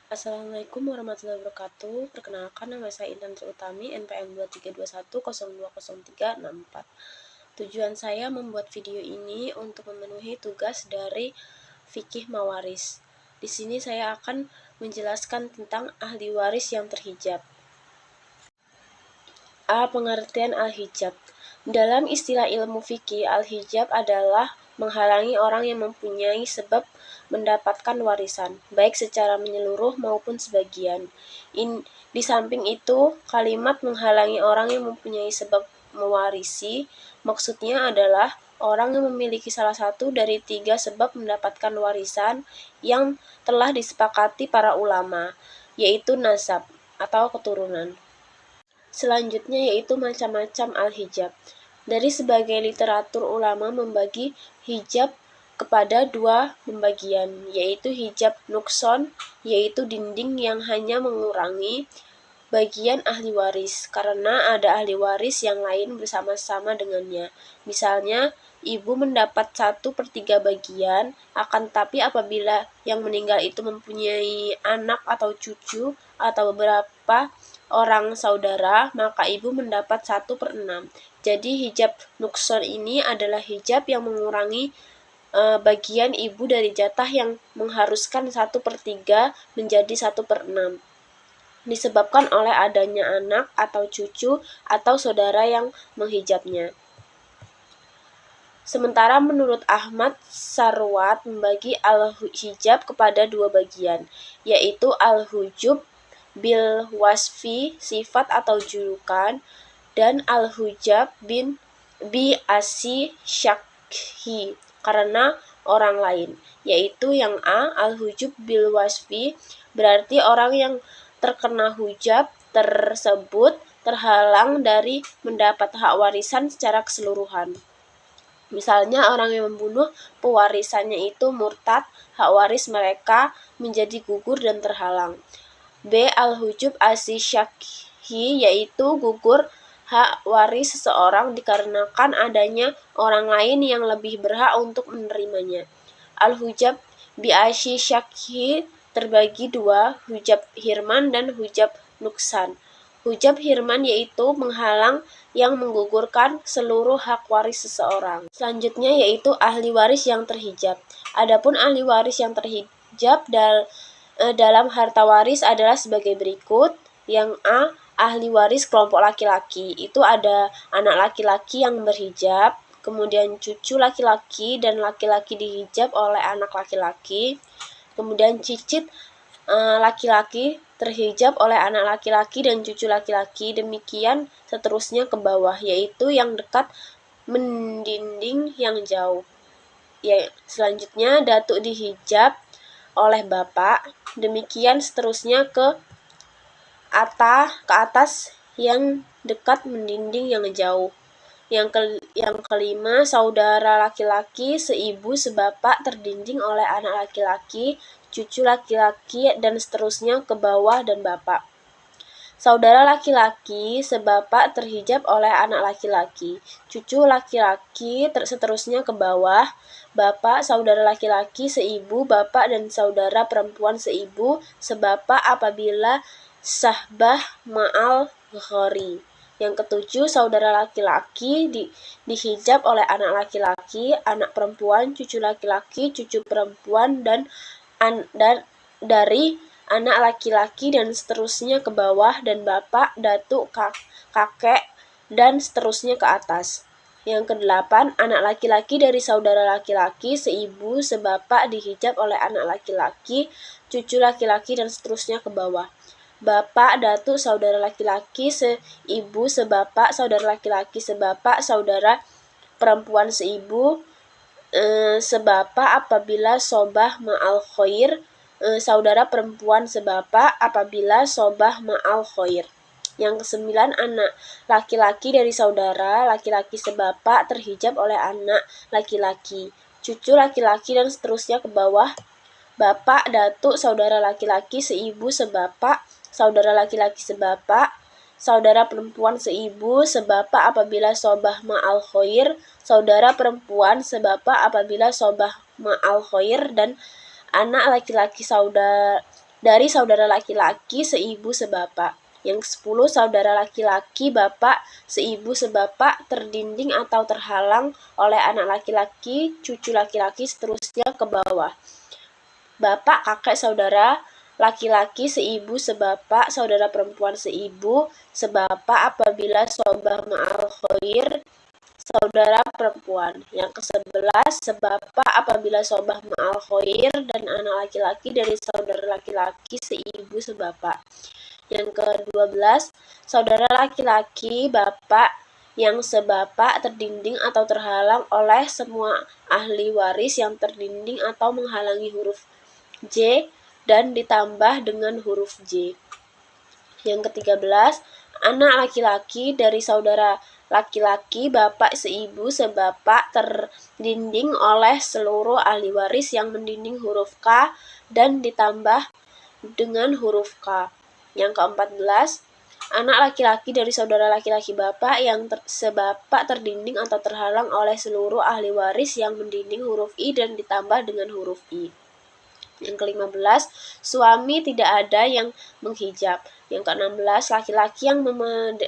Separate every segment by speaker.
Speaker 1: Assalamualaikum warahmatullahi wabarakatuh. Perkenalkan, nama saya Intan Utami, NPM 2321003664. Tujuan saya membuat video ini untuk memenuhi tugas dari fikih mawaris. Di sini saya akan menjelaskan tentang ahli waris yang terhijab. Pengertian al-hijab. Dalam istilah ilmu fikih, al-hijab adalah menghalangi orang yang mempunyai sebab mendapatkan warisan, baik secara menyeluruh maupun sebagian. Di samping itu, kalimat menghalangi orang yang mempunyai sebab mewarisi, maksudnya adalah orang yang memiliki salah satu dari 3 sebab mendapatkan warisan yang telah disepakati para ulama, yaitu nasab atau keturunan. Selanjutnya yaitu macam-macam al-hijab. Dari sebagai literatur ulama membagi hijab kepada 2 pembagian, yaitu hijab nukson, yaitu dinding yang hanya mengurangi bagian ahli waris, karena ada ahli waris yang lain bersama-sama dengannya. Misalnya, ibu mendapat 1/3 bagian, akan tetapi apabila yang meninggal itu mempunyai anak atau cucu atau beberapa orang saudara, maka ibu mendapat 1/6. Jadi hijab nukson ini adalah hijab yang mengurangi bagian ibu dari jatah yang mengharuskan 1/3 menjadi 1/6. Disebabkan oleh adanya anak atau cucu atau saudara yang menghijabnya. Sementara menurut Ahmad Sarwat membagi al-hijab kepada 2 bagian, yaitu al-hujub bil wasfi, sifat atau julukan, dan al-hujab bi asi syakhi, karena orang lain, yaitu yang A, al-hujub bil wasfi, berarti orang yang terkena hujab tersebut terhalang dari mendapat hak warisan secara keseluruhan. Misalnya orang yang membunuh pewarisannya itu murtad, hak waris mereka menjadi gugur dan terhalang. B. Al-hujub as-syakhi, yaitu gugur hak waris seseorang dikarenakan adanya orang lain yang lebih berhak untuk menerimanya. Al-hujab bi-asy-syakhi terbagi 2, hujab hirman dan hujab nuksan. Hujab hirman yaitu menghalang yang menggugurkan seluruh hak waris seseorang. Selanjutnya yaitu ahli waris yang terhijab. Adapun ahli waris yang terhijab dalam harta waris adalah sebagai berikut. Yang A, ahli waris kelompok laki-laki. Itu ada anak laki-laki yang berhijab, kemudian cucu laki-laki dan laki-laki dihijab oleh anak laki-laki, kemudian cicit laki-laki terhijab oleh anak laki-laki dan cucu laki-laki, demikian seterusnya ke bawah, yaitu yang dekat mendinding yang jauh. Selanjutnya datuk dihijab oleh bapak, demikian seterusnya ke atas yang dekat mendinding yang jauh. Yang kelima, saudara laki-laki seibu sebapak terdinding oleh anak laki-laki, cucu laki-laki, dan seterusnya ke bawah dan bapak. Saudara laki-laki sebapak terhijab oleh anak laki-laki, cucu laki-laki seterusnya ke bawah, bapak, saudara laki-laki seibu, bapak dan saudara perempuan seibu sebapak apabila sahbah ma'al ghori. Yang ketujuh, saudara laki-laki dihijab oleh anak laki-laki, anak perempuan, cucu laki-laki, cucu perempuan, dan dari anak laki-laki dan seterusnya ke bawah, dan bapak, datuk, kakek, dan seterusnya ke atas. Yang kedelapan, anak laki-laki dari saudara laki-laki seibu sebapak dihijab oleh anak laki-laki, cucu laki-laki, dan seterusnya ke bawah. Bapak, datuk, saudara laki-laki seibu sebapak, saudara laki-laki sebapak, saudara perempuan seibu sebapak apabila sobah ma'al khoir, saudara perempuan sebapak apabila sobah ma'al khoir. Yang kesembilan, anak laki-laki dari saudara laki-laki sebapak terhijab oleh anak laki-laki, cucu laki-laki, dan seterusnya ke bawah. Bapak, datuk, saudara laki-laki seibu sebapak, saudara laki-laki sebapak, saudara perempuan seibu sebapak apabila sobah ma'al khoir, saudara perempuan sebapak apabila sobah ma'al khoir, dan anak laki-laki dari saudara laki-laki seibu sebapak. Yang ke-10, saudara laki-laki bapak seibu sebapak terdinding atau terhalang oleh anak laki-laki, cucu laki-laki, seterusnya ke bawah. Bapak, kakek, saudara laki-laki seibu sebapak, saudara perempuan seibu sebapak apabila sobah ma'al khair, saudara perempuan. Yang ke-11, sebapak apabila sobah ma'al khair dan anak laki-laki dari saudara laki-laki seibu sebapak. Yang ke-12, saudara laki-laki bapak yang sebapak terdinding atau terhalang oleh semua ahli waris yang terdinding atau menghalangi huruf J dan ditambah dengan huruf J. Yang ke-13, anak laki-laki dari saudara laki-laki bapak seibu sebapak terdinding oleh seluruh ahli waris yang mendinding huruf K dan ditambah dengan huruf K. Yang ke-14, anak laki-laki dari saudara laki-laki bapak yang sebapak terdinding atau terhalang oleh seluruh ahli waris yang mendinding huruf I dan ditambah dengan huruf I. Yang ke-15, suami tidak ada yang menghijab. Yang ke-16, laki-laki yang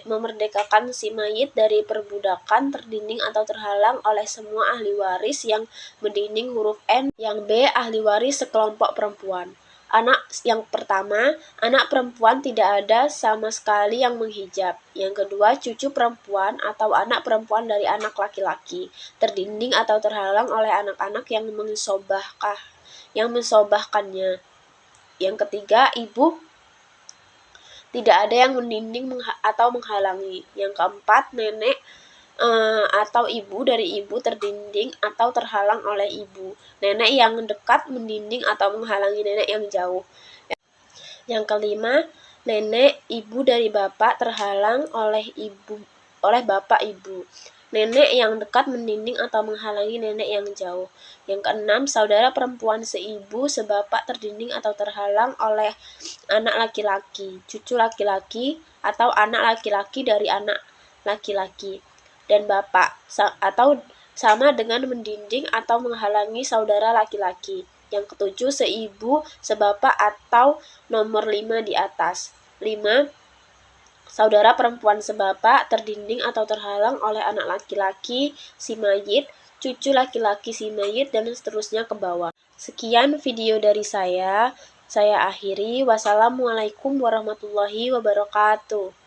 Speaker 1: memerdekakan si mayit dari perbudakan terdinding atau terhalang oleh semua ahli waris yang mendinding huruf N. Yang B, ahli waris sekelompok perempuan. Anak yang pertama, anak perempuan tidak ada sama sekali yang menghijab. Yang kedua, cucu perempuan atau anak perempuan dari anak laki-laki, terdinding atau terhalang oleh anak-anak yang mensobahkannya. Yang ketiga, ibu tidak ada yang mendinding atau menghalangi. Yang keempat, nenek atau ibu dari ibu terdinding atau terhalang oleh ibu. Nenek yang dekat mendinding atau menghalangi nenek yang jauh. Yang kelima, nenek ibu dari bapak terhalang oleh bapak ibu. Nenek yang dekat mendinding atau menghalangi nenek yang jauh. Yang keenam, saudara perempuan seibu sebapak terdinding atau terhalang oleh anak laki-laki, cucu laki-laki, atau anak laki-laki dari anak laki-laki dan bapak, atau sama dengan mendinding atau menghalangi saudara laki-laki. Yang ketujuh, seibu sebapak atau nomor 5 di atas. 5. Saudara perempuan sebapak terdinding atau terhalang oleh anak laki-laki si mayit, cucu laki-laki si mayit, dan seterusnya ke bawah. Sekian video dari saya akhiri. Wassalamualaikum warahmatullahi wabarakatuh.